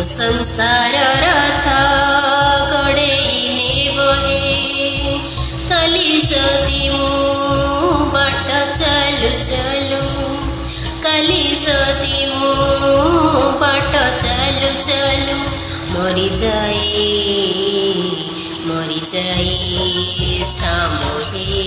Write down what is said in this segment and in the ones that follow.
संसार रथ गड़े बहे कली जदि मु बाट चलु चलु कली जदि मु बाट चलु चलु मरी जाए छामु हे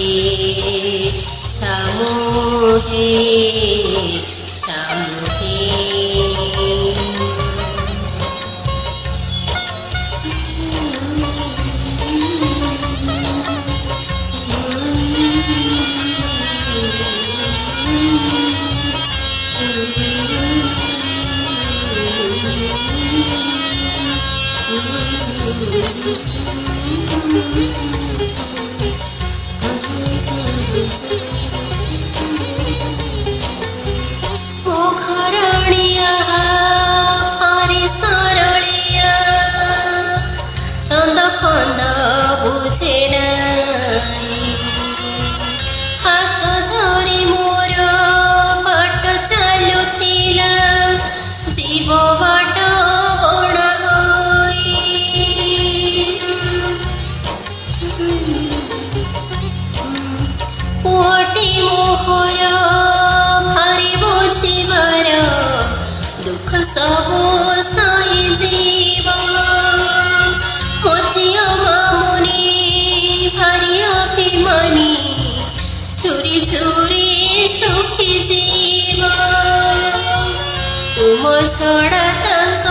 छड़ा तंक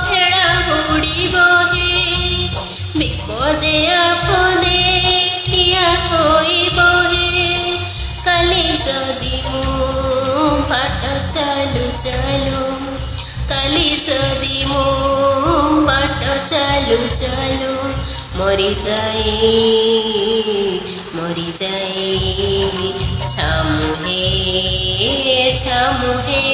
भेड़ा बुड़ी बहे विपदे आपदे ठिया होई बहे कली जदि मु बाट चलु चलु कली जदि मु बाट चलु चलु मरी जाए छामु हे छामु हे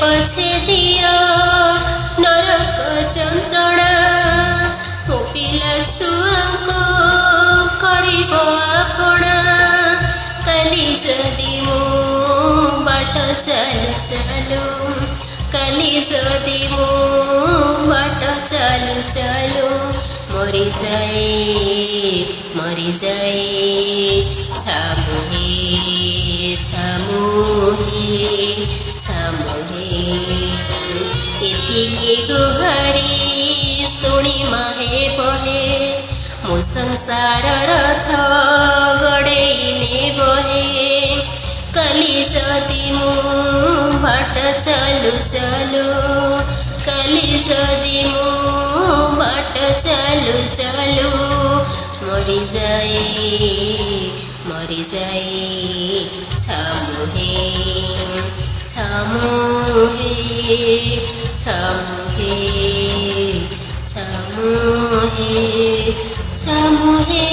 पछे दियो नरक चंद्रणा ओ पिला छुआ को करिबो आपणा कली जदि मु बाट चलु चलु कली जदि मु बाट चलु चलु मरी जाए छामु हे एतिकी गुहारी सुनी माहे बहे मो संसार रथ गड़े बहे कली जदि मु बाट चलु चलु मरिजाए छमुहे छमुहे छमुहे छमुहे छमुहे